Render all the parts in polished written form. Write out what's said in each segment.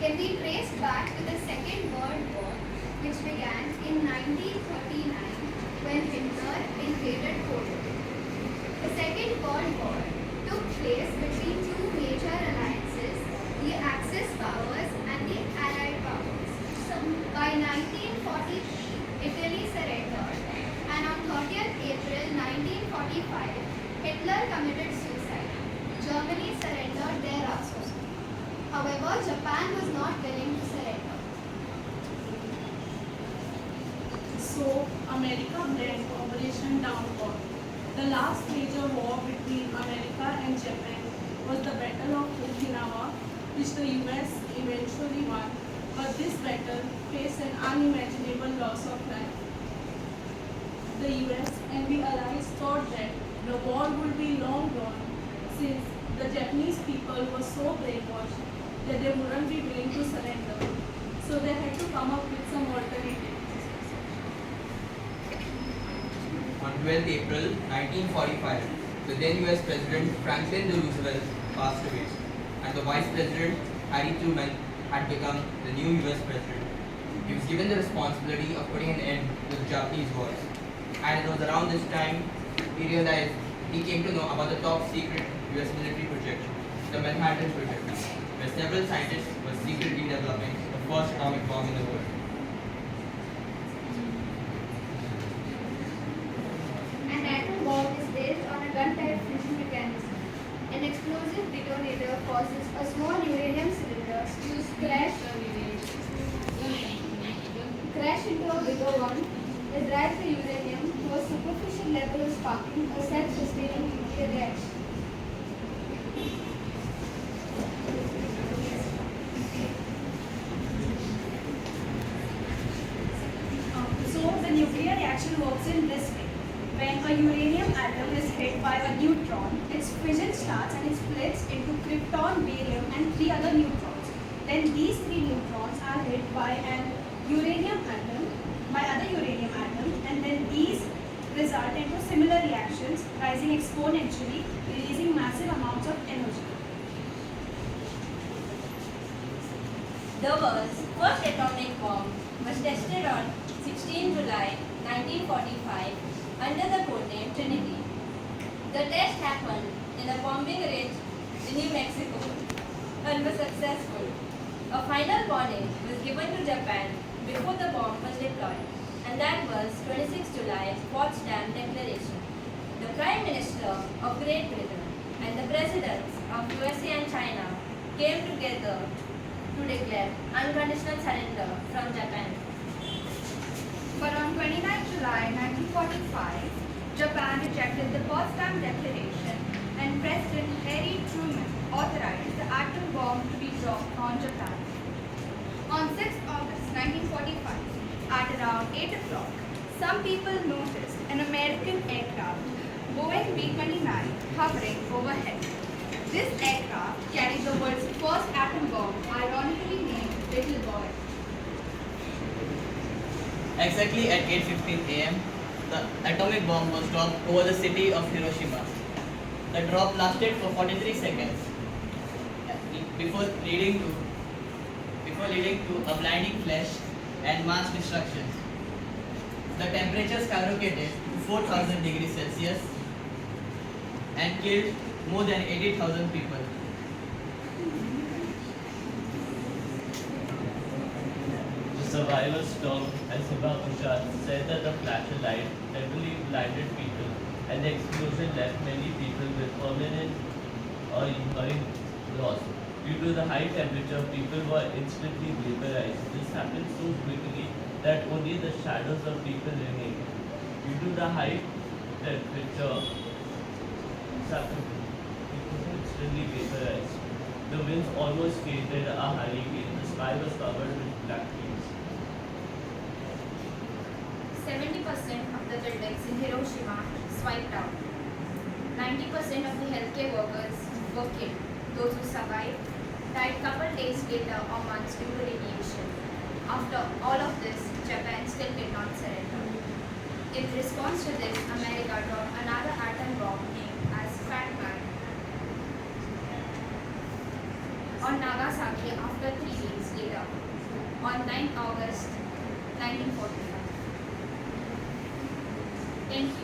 can be traced back to the Second World War, which began in 1939 when Hitler invaded Poland. The Second World War took place between two major alliances, the Axis powers and the Allied powers. By 1943, Italy surrendered, and on 30th April 1945, Hitler committed suicide. Germany surrendered thereafter. However, Japan was not willing to surrender. So, America led Operation Downfall. The last major war between America and Japan was the Battle of Okinawa, which the US eventually won, but this battle faced an unimaginable loss of life. The US and the Allies thought that the war would be long gone, since the Japanese people were so brainwashed that they wouldn't be willing to surrender. So they had to come up with some alternatives. On 12th April 1945, the then US President Franklin D. Roosevelt passed away, and the Vice President Harry Truman had become the new US President. He was given the responsibility of putting an end to the Japanese wars, and it was around this time he came to know about the top secret US military project, the Manhattan Project, where several scientists were secretly developing the first atomic bomb in the world. An atom bomb is based on a gun-type fusion mechanism. An explosive detonator causes a small uranium cylinder to crash into a bigger one that drives the uranium to a superficial level of sparking a self-sustaining nuclear reaction. So the nuclear reaction works in this way. When a uranium atom is hit by a neutron, its fission starts and it splits into krypton, barium and 3 other neutrons. Then these 3 neutrons are hit by an uranium atom, by other uranium atom, and then these result into similar reactions, rising exponentially, releasing massive amounts of energy. The world's first atomic bomb was tested on 16 July 1945 under the codename Trinity. The test happened in a bombing range in New Mexico and was successful. A final warning was given to Japan before the bomb was deployed, and that was 26 July Potsdam Declaration. The Prime Minister of Great Britain and the Presidents of USA and China came together to declare unconditional surrender from Japan. But on 29 July 1945, Japan rejected the Potsdam Declaration and President Harry Truman authorized the atom bomb to be dropped on Japan. On 6 August 1945, at around 8 o'clock, some people noticed an American aircraft, Boeing B-29, hovering overhead. This aircraft carried the world's first atom bomb, ironically named Little Boy. Exactly at 8:15 a.m., the atomic bomb was dropped over the city of Hiroshima. The drop lasted for 43 seconds before leading to a blinding flash and mass destruction. The temperature skyrocketed to 4,000 degrees Celsius and killed more than 80,000 people. The survivors talked and Sibakusha said that the flash of light heavily blinded people and the explosion left many people with permanent or hearing loss. Due to the high temperature, people were instantly vaporized. This happened so quickly that only the shadows of people remained. Due to the high temperature, people were instantly vaporized. The winds almost created a hurricane. The sky was covered with black clouds. 70% of the buildings in Hiroshima swiped out. 90% of the healthcare workers were killed. Those who survived died couple days later or months due to radiation. After all of this, Japan still did not surrender. In response to this, America dropped another atom bomb named as Fat Man on Nagasaki after 3 days later. India on 9 August 1945. Thank you.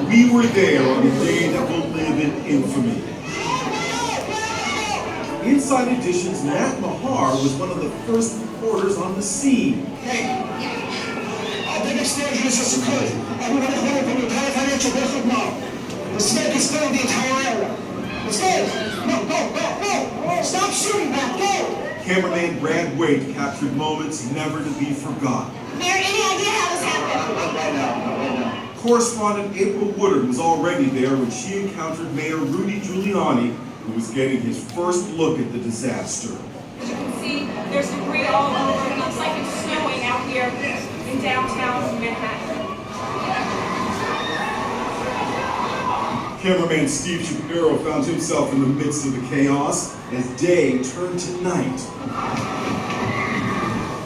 We were there on a day that will live in infamy. Inside Edition's Nat Mahar was one of the first reporters on the scene. Hey, I think explosion is just occurred. Everybody hold from the entire financial district now. The smoke is filling the entire area. Let's go! No, go! Stop shooting, Matt, go! Cameraman Brad Waite captured moments never to be forgotten. Mayor, any idea how this happened? Right now. Correspondent April Woodard was already there when she encountered Mayor Rudy Giuliani, who was getting his first look at the disaster. As you can see, there's debris all over. It looks like it's snowing out here in downtown Manhattan. Cameraman Steve Shapiro found himself in the midst of the chaos as day turned to night.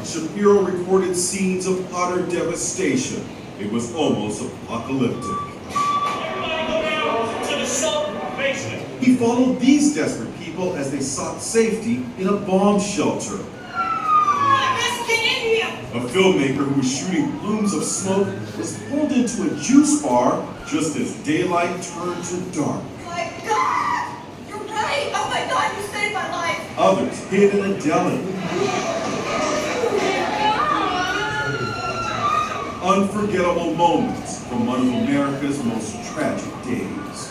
Shapiro recorded scenes of utter devastation. It was almost apocalyptic. Everybody go down to the sub basement. He followed these desperate people as they sought safety in a bomb shelter. Let's get in here! A filmmaker who was shooting plumes of smoke was pulled into a juice bar just as daylight turned to dark. My God! You're right! Oh my God, you saved my life! Others hid in a deli. Unforgettable moments from one of America's most tragic days.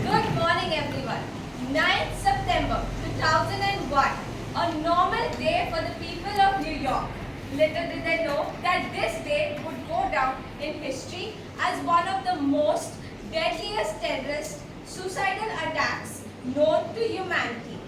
Good morning, everyone. 9th September 2001, a normal day for the people of New York. Little did they know that this day would go down in history as one of the most deadliest terrorist suicidal attacks known to humanity.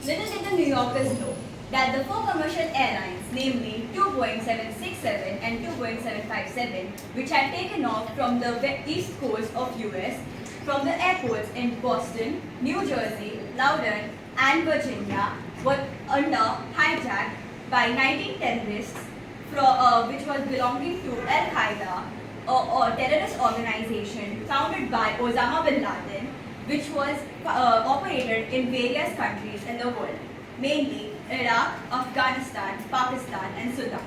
Little did the New Yorkers know that the four commercial airlines, namely two Boeing 767 and two Boeing 757, which had taken off from the east coast of US, from the airports in Boston, New Jersey, Loudoun, and Virginia, were under hijack by 19 terrorists which was belonging to Al-Qaeda, or terrorist organization founded by Osama bin Laden, which was operated in various countries in the world, mainly Iraq, Afghanistan, Pakistan, and Sudan.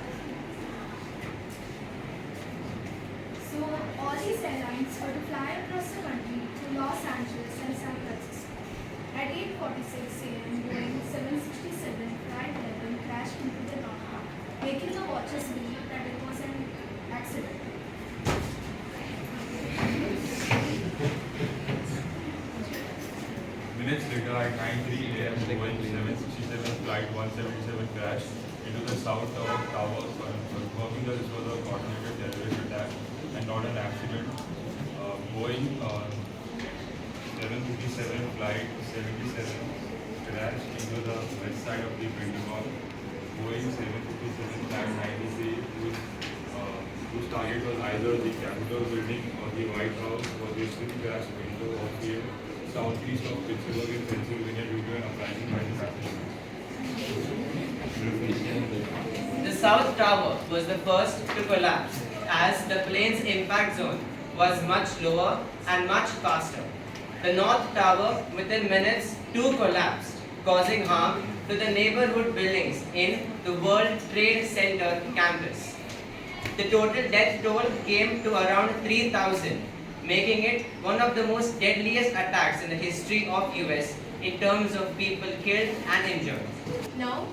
So all these airlines were to fly across the country to Los Angeles and San Francisco. At 8:46 a.m., Boeing 767 Flight 11 crashed into the runway, making the watchers believe that it was an accident. Minutes later, at 9:03 a.m., Boeing 767 Flight 177 crashed into the South Tower, confirming that this was a coordinated terrorist attack and not an accident. Boeing 757 Flight 77 crashed into the west side of the Pentagon. Boeing 757 Flight 93, whose target was either the Capitol building or the White House, was basically crashed into a field southeast of Pittsburgh in Pennsylvania due to an uprising by the passengers. The South Tower was the first to collapse as the plane's impact zone was much lower and much faster. The North Tower within minutes too collapsed, causing harm to the neighborhood buildings in the World Trade Center campus. The total death toll came to around 3,000, making it one of the most deadliest attacks in the history of US in terms of people killed and injured. Now,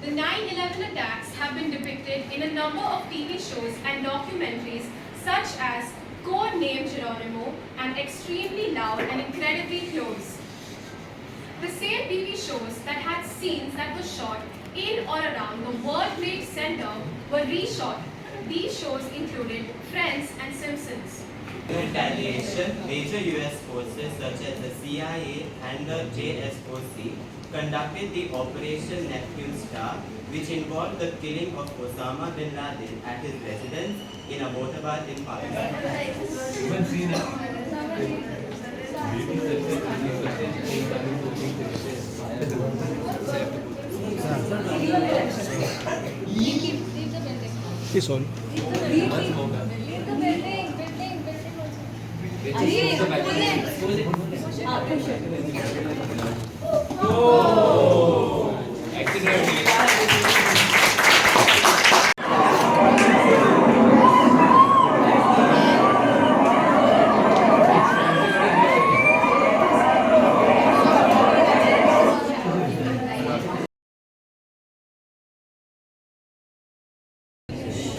the 9/11 attacks have been depicted in a number of TV shows and documentaries such as Code Name Geronimo and Extremely Loud and Incredibly Close. The same TV shows that had scenes that were shot in or around the World Trade Center were reshot. These shows included Friends and Simpsons. In retaliation, major US forces such as the CIA and the JSOC conducted the Operation Neptune Star, which involved the killing of Osama bin Laden at his residence in Abbottabad in Pakistan. This one.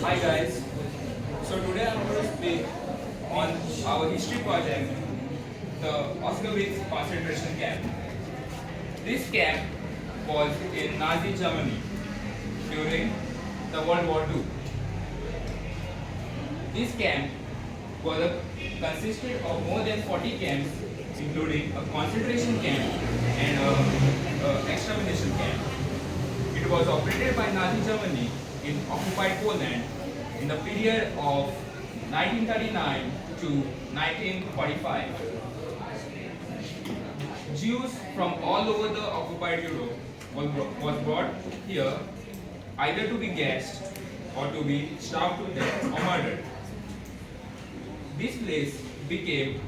Hi guys, so today I'm going to speak on our history project, the Auschwitz concentration camp. This camp was in Nazi Germany during the World War II. This camp consisted of more than 40 camps, including a concentration camp and an extermination camp. It was operated by Nazi Germany in occupied Poland in the period of 1939 to 1945. Jews from all over the occupied Europe was brought here either to be gassed or to be starved to death or murdered. This place became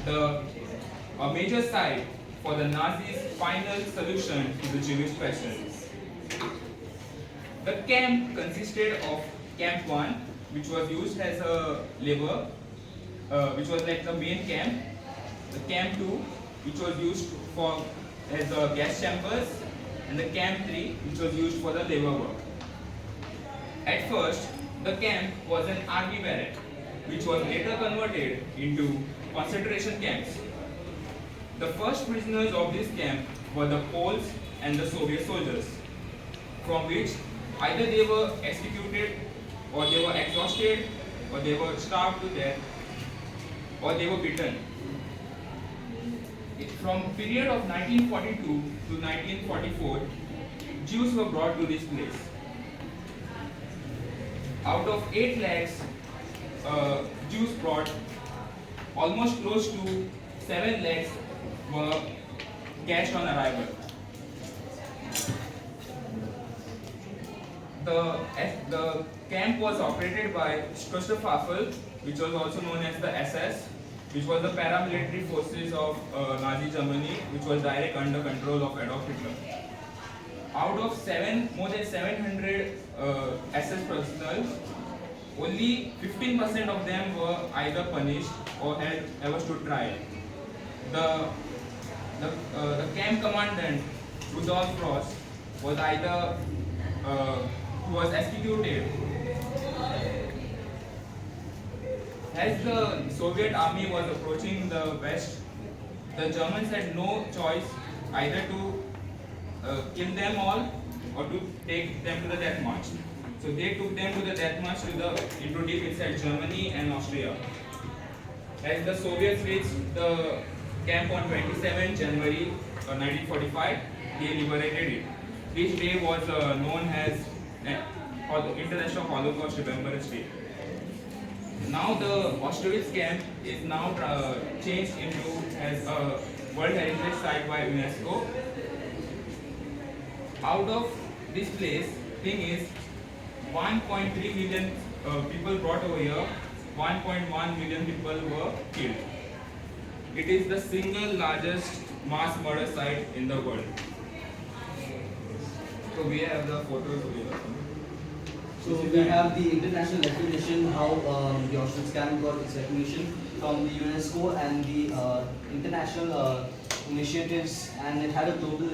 a major site for the Nazis' final solution to the Jewish question. The camp consisted of Camp 1, which was used as a labor, which was like the main camp. The Camp 2, which was used as gas chambers, and the Camp 3, which was used for the labor work. At first, the camp was an army barrack, which was later converted into concentration camps. The first prisoners of this camp were the Poles and the Soviet soldiers, from which either they were executed, or they were exhausted, or they were starved to death, or they were beaten. From period of 1942 to 1944, Jews were brought to this place. Out of 8 lakhs Jews brought, almost close to 7 lakhs were cashed on arrival. The camp was operated by Schutzstaffel, which was also known as the SS, which was the paramilitary forces of Nazi Germany, which was direct under control of Adolf Hitler. Out of more than 700 SS personnel, only 15% of them were either punished or had ever stood trial. The camp commandant, Rudolf Ross, was either was executed. As the Soviet army was approaching the west, the Germans had no choice either to kill them all or to take them to the death march. So they took them to the death march into deep inside Germany and Austria. As the Soviets reached the camp on 27 January 1945, they liberated it. This day was known as International Holocaust Remembrance Day. Now the Auschwitz camp is now changed into as a World Heritage Site by UNESCO. Out of this place, thing is 1.3 million people brought over here, 1.1 million people were killed. It is the single largest mass murder site in the world. So we have the photos over here. So we have the international recognition, how the Auschwitz camp got its recognition from the UNESCO and the international initiatives, and it had a global,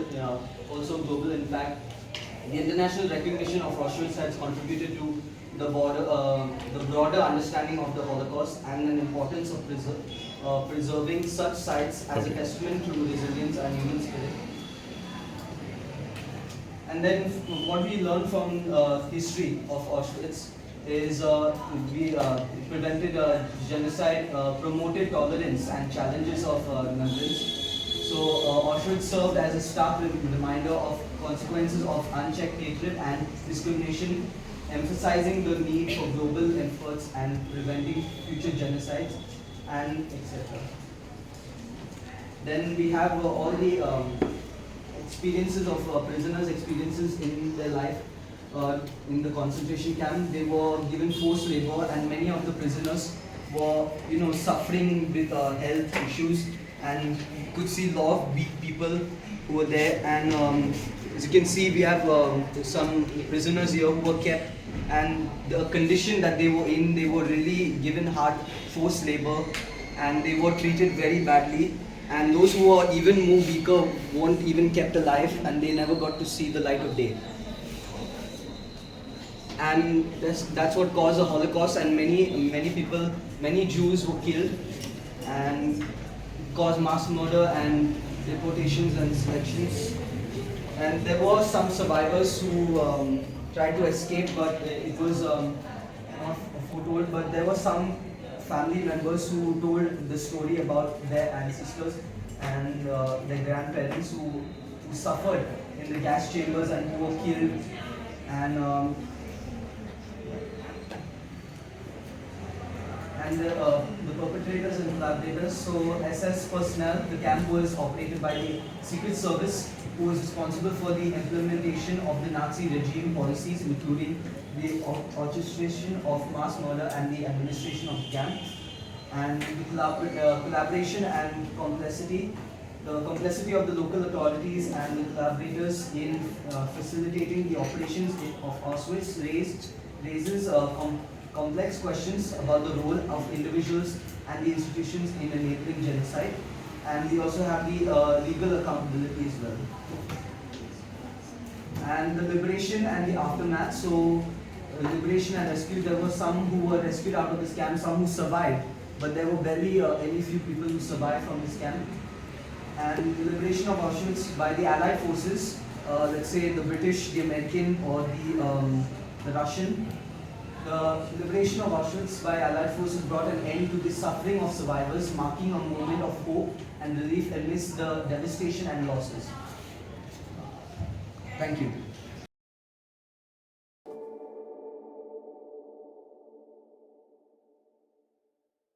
also global impact. The international recognition of Auschwitz has contributed to the broader understanding of the Holocaust and the importance of preserving such sites as a testament to resilience and human spirit. And then what we learned from history of Auschwitz is we prevented genocide, promoted tolerance and challenges of remembrance. So Auschwitz served as a stark reminder of consequences of unchecked hatred and discrimination, emphasizing the need for global efforts and preventing future genocides, and etc. Then we have all the experiences of prisoners' experiences in their life in the concentration camp. They were given forced labor, and many of the prisoners were, suffering with health issues, and you could see a lot of weak people who were there. And as you can see, we have some prisoners here who were kept, and the condition that they were in, they were really given hard forced labor, and they were treated very badly. And those who are even more weaker weren't even kept alive, and they never got to see the light of day. And that's what caused the Holocaust, and many people, many Jews were killed, and caused mass murder and deportations and selections. And there were some survivors who tried to escape, but it was not foretold. But there were some family members who told the story about their ancestors and their grandparents who suffered in the gas chambers and who were killed. And the perpetrators and collaborators. So SS personnel, the camp was operated by the Secret Service, who was responsible for the implementation of the Nazi regime policies, including the orchestration of mass murder and the administration of the camp. And the collaboration and complexity, the complexity of the local authorities and the collaborators in facilitating the operations of Auschwitz raises complex questions about the role of individuals and the institutions in enabling genocide. And we also have the legal accountability as well. And the liberation and the aftermath. So liberation and rescue, there were some who were rescued out of this camp, some who survived, but there were barely any few people who survived from this camp. And the liberation of Auschwitz by the Allied forces, let's say the British, the American, or the Russian. The liberation of Auschwitz by Allied forces brought an end to the suffering of survivors, marking a moment of hope and relief amidst the devastation and losses. Thank you.